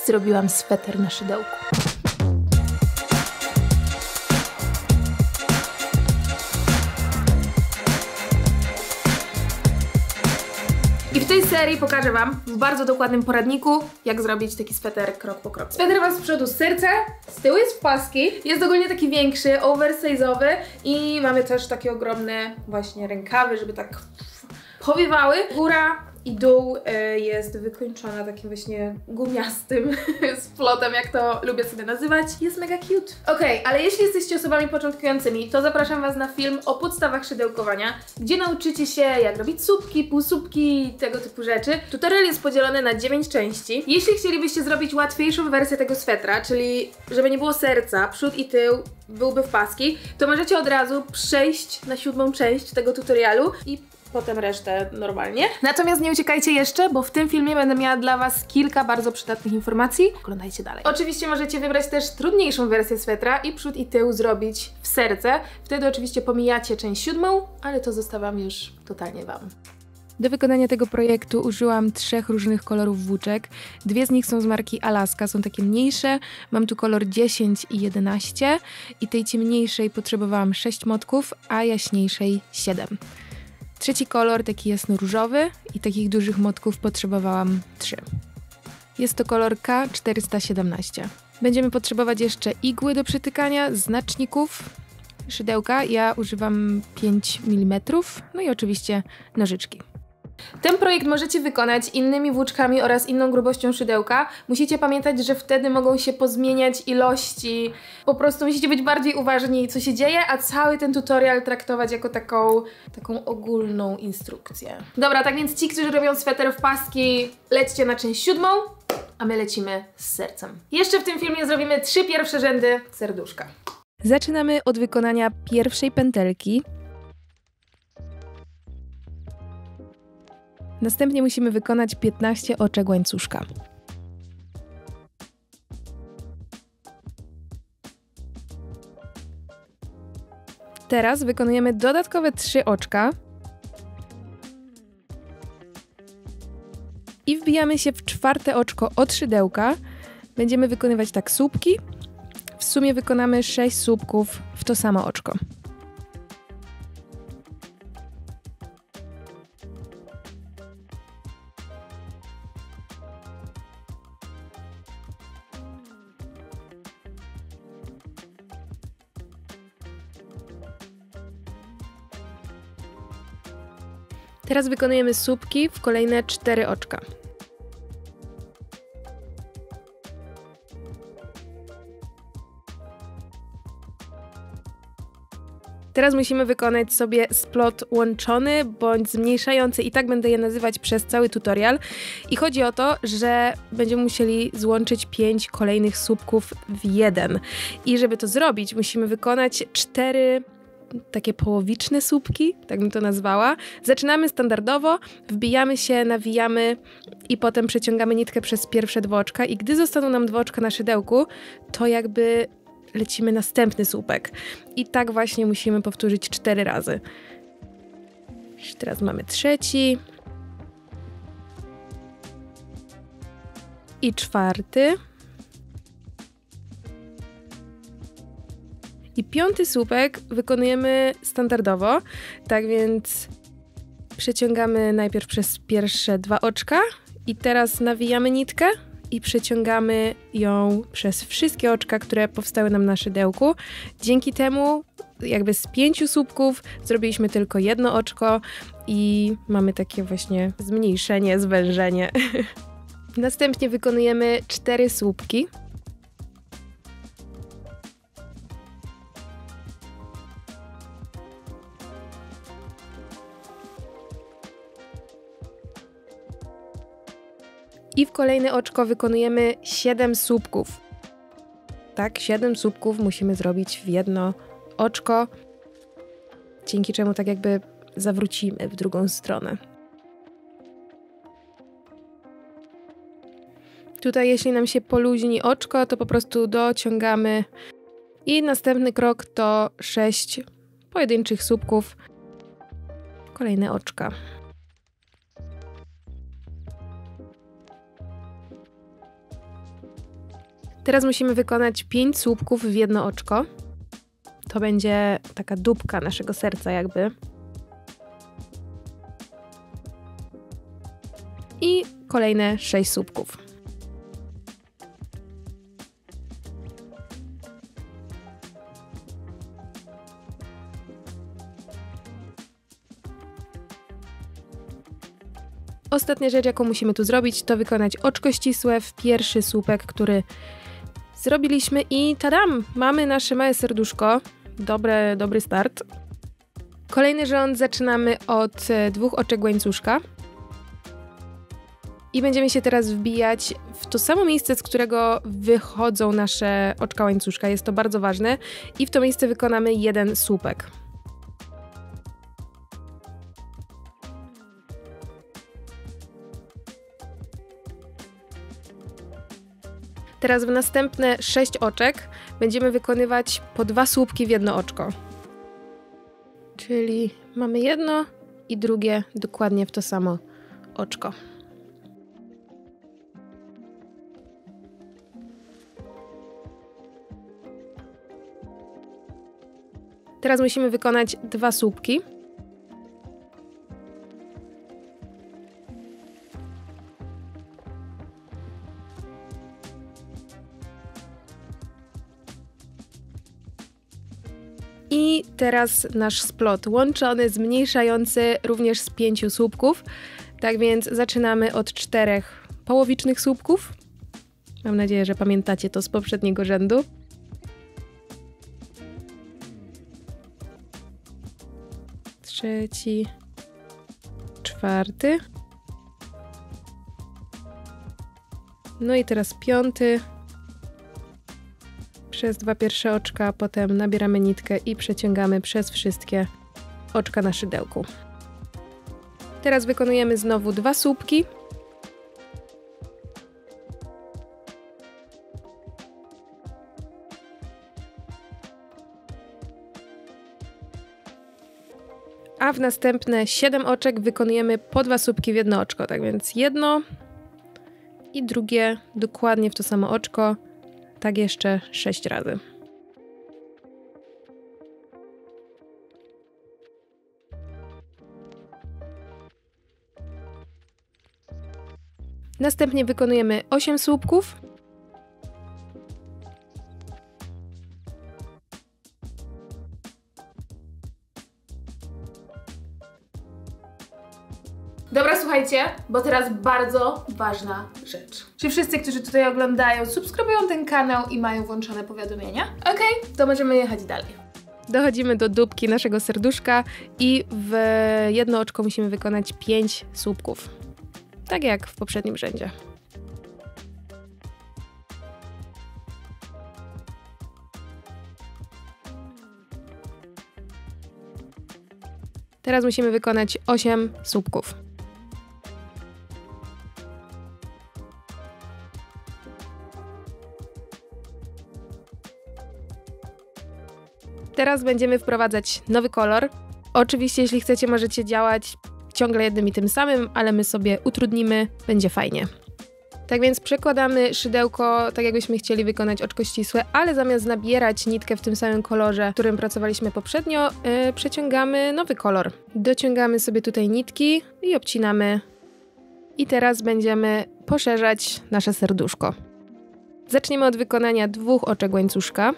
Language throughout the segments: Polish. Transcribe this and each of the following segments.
zrobiłam sweter na szydełku. I w tej serii pokażę Wam w bardzo dokładnym poradniku, jak zrobić taki sweter krok po kroku. Sweter ma z przodu serce, z tyłu jest w paski, jest ogólnie taki większy, oversize'owy i mamy też takie ogromne właśnie rękawy, żeby tak powiewały. Góra i dół jest wykończona takim właśnie gumiastym splotem, jak to lubię sobie nazywać. Jest mega cute. Okej, ale jeśli jesteście osobami początkującymi, to zapraszam Was na film o podstawach szydełkowania, gdzie nauczycie się, jak robić słupki, półsłupki, tego typu rzeczy. Tutorial jest podzielony na 9 części. Jeśli chcielibyście zrobić łatwiejszą wersję tego swetra, czyli żeby nie było serca, przód i tył byłby w paski, to możecie od razu przejść na 7. część tego tutorialu i potem resztę normalnie. Natomiast nie uciekajcie jeszcze, bo w tym filmie będę miała dla Was kilka bardzo przydatnych informacji. Oglądajcie dalej. Oczywiście możecie wybrać też trudniejszą wersję swetra i przód i tył zrobić w serce. Wtedy oczywiście pomijacie część 7, ale to zostawiam już totalnie Wam. Do wykonania tego projektu użyłam 3 różnych kolorów włóczek. 2 z nich są z marki Alaska, są takie mniejsze. Mam tu kolor 10 i 11 i tej ciemniejszej potrzebowałam 6 motków, a jaśniejszej 7. Trzeci kolor, taki jasno-różowy i takich dużych motków potrzebowałam 3. Jest to kolor K417. Będziemy potrzebować jeszcze igły do przytykania, znaczników, szydełka. Ja używam 5 mm, no i oczywiście nożyczki. Ten projekt możecie wykonać innymi włóczkami oraz inną grubością szydełka. Musicie pamiętać, że wtedy mogą się pozmieniać ilości. Po prostu musicie być bardziej uważni, co się dzieje, a cały ten tutorial traktować jako taką ogólną instrukcję. Dobra, tak więc ci, którzy robią sweter w paski, lećcie na część 7, a my lecimy z sercem. Jeszcze w tym filmie zrobimy 3 pierwsze rzędy serduszka. Zaczynamy od wykonania pierwszej pętelki. Następnie musimy wykonać 15 oczek łańcuszka. Teraz wykonujemy dodatkowe 3 oczka i wbijamy się w 4. oczko od szydełka. Będziemy wykonywać tak słupki. W sumie wykonamy 6 słupków w to samo oczko. Teraz wykonujemy słupki w kolejne 4 oczka. Teraz musimy wykonać sobie splot łączony bądź zmniejszający i tak będę je nazywać przez cały tutorial. I chodzi o to, że będziemy musieli złączyć 5 kolejnych słupków w jeden. I żeby to zrobić, musimy wykonać 4 takie połowiczne słupki, tak bym to nazwała. Zaczynamy standardowo, wbijamy się, nawijamy i potem przeciągamy nitkę przez pierwsze 2 oczka i gdy zostaną nam 2 oczka na szydełku, to jakby lecimy następny słupek. I tak właśnie musimy powtórzyć 4 razy. Teraz mamy 3. I 4. I 5. słupek wykonujemy standardowo, tak więc przeciągamy najpierw przez pierwsze 2 oczka i teraz nawijamy nitkę i przeciągamy ją przez wszystkie oczka, które powstały nam na szydełku. Dzięki temu jakby z 5 słupków zrobiliśmy tylko 1 oczko i mamy takie właśnie zmniejszenie, zwężenie. Następnie wykonujemy 4 słupki. I w kolejne oczko wykonujemy 7 słupków. Tak, 7 słupków musimy zrobić w jedno oczko, dzięki czemu tak jakby zawrócimy w drugą stronę. Tutaj jeśli nam się poluźni oczko, to po prostu dociągamy i następny krok to 6 pojedynczych słupków, kolejne oczka. Teraz musimy wykonać 5 słupków w jedno oczko. To będzie taka dupka naszego serca jakby. I kolejne 6 słupków. Ostatnia rzecz, jaką musimy tu zrobić, to wykonać oczko ścisłe w pierwszy słupek, który zrobiliśmy i tadam! Mamy nasze małe serduszko. Dobry start. Kolejny rząd zaczynamy od 2 oczek łańcuszka. I będziemy się teraz wbijać w to samo miejsce, z którego wychodzą nasze oczka łańcuszka. Jest to bardzo ważne. I w to miejsce wykonamy 1 słupek. Teraz w następne 6 oczek będziemy wykonywać po 2 słupki w jedno oczko. Czyli mamy jedno i drugie dokładnie w to samo oczko. Teraz musimy wykonać 2 słupki. I teraz nasz splot łączony, zmniejszający również z 5 słupków. Tak więc zaczynamy od 4 połowicznych słupków. Mam nadzieję, że pamiętacie to z poprzedniego rzędu. Trzeci, 4. No i teraz 5. Przez 2 pierwsze oczka, potem nabieramy nitkę i przeciągamy przez wszystkie oczka na szydełku. Teraz wykonujemy znowu 2 słupki. A w następne 7 oczek wykonujemy po 2 słupki w jedno oczko. Tak więc jedno i drugie dokładnie w to samo oczko. Tak jeszcze 6 razy. Następnie wykonujemy 8 słupków. Dobra, słuchajcie, bo teraz bardzo ważna rzecz. Czy wszyscy, którzy tutaj oglądają, subskrybują ten kanał i mają włączone powiadomienia? Okej, to możemy jechać dalej. Dochodzimy do dupki naszego serduszka i w jedno oczko musimy wykonać 5 słupków. Tak jak w poprzednim rzędzie. Teraz musimy wykonać 8 słupków. Teraz będziemy wprowadzać nowy kolor. Oczywiście, jeśli chcecie, możecie działać ciągle jednym i tym samym, ale my sobie utrudnimy, będzie fajnie. Tak więc przekładamy szydełko, tak jakbyśmy chcieli wykonać oczko ścisłe, ale zamiast nabierać nitkę w tym samym kolorze, w którym pracowaliśmy poprzednio, przeciągamy nowy kolor. Dociągamy sobie tutaj nitki i obcinamy. I teraz będziemy poszerzać nasze serduszko. Zaczniemy od wykonania 2 oczek łańcuszka.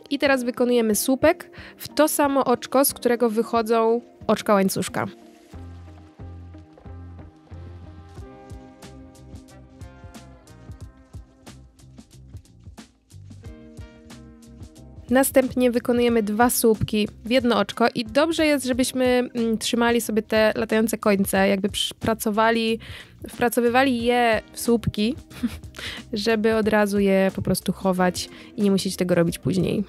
I teraz wykonujemy słupek w to samo oczko, z którego wychodzą oczka łańcuszka. Następnie wykonujemy 2 słupki w jedno oczko i dobrze jest, żebyśmy trzymali sobie te latające końce, jakby wpracowywali je w słupki, żeby od razu je po prostu chować i nie musieć tego robić później.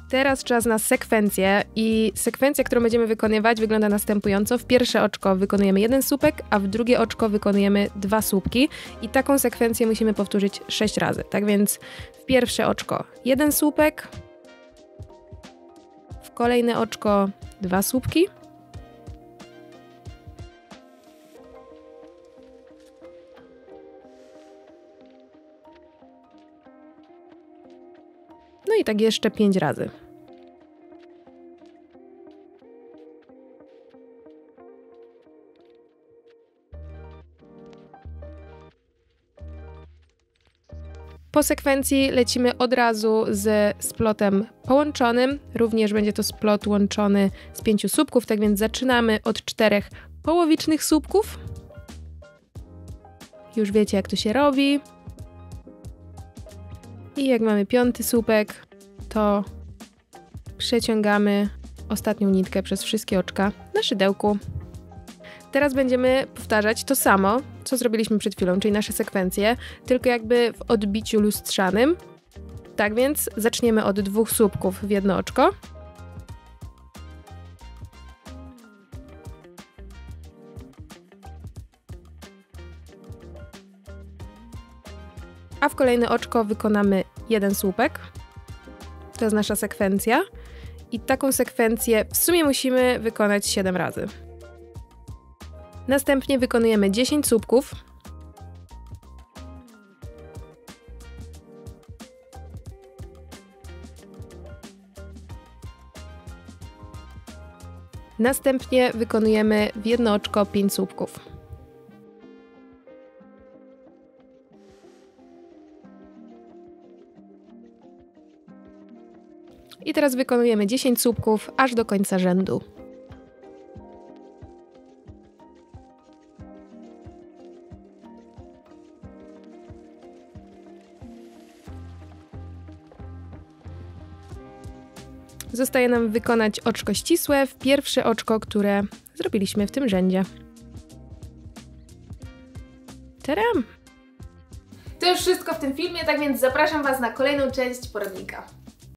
Teraz czas na sekwencję i sekwencja, którą będziemy wykonywać, wygląda następująco. W pierwsze oczko wykonujemy 1 słupek, a w drugie oczko wykonujemy 2 słupki i taką sekwencję musimy powtórzyć 6 razy. Tak więc w pierwsze oczko 1 słupek, Kolejne oczko 2 słupki. No i tak jeszcze 5 razy. Po sekwencji lecimy od razu z splotem połączonym. Również będzie to splot łączony z 5 słupków, tak więc zaczynamy od 4 połowicznych słupków. Już wiecie, jak to się robi. I jak mamy 5. słupek, to przeciągamy ostatnią nitkę przez wszystkie oczka na szydełku. Teraz będziemy powtarzać to samo, co zrobiliśmy przed chwilą, czyli nasze sekwencje, tylko jakby w odbiciu lustrzanym. Tak więc zaczniemy od 2 słupków w jedno oczko. A w kolejne oczko wykonamy 1 słupek. To jest nasza sekwencja. I taką sekwencję w sumie musimy wykonać 7 razy. Następnie wykonujemy 10 słupków. Następnie wykonujemy w jedno oczko 5 słupków. I teraz wykonujemy 10 słupków aż do końca rzędu. Zostaje nam wykonać oczko ścisłe w pierwsze oczko, które zrobiliśmy w tym rzędzie. Tadam! To już wszystko w tym filmie, tak więc zapraszam Was na kolejną część poradnika.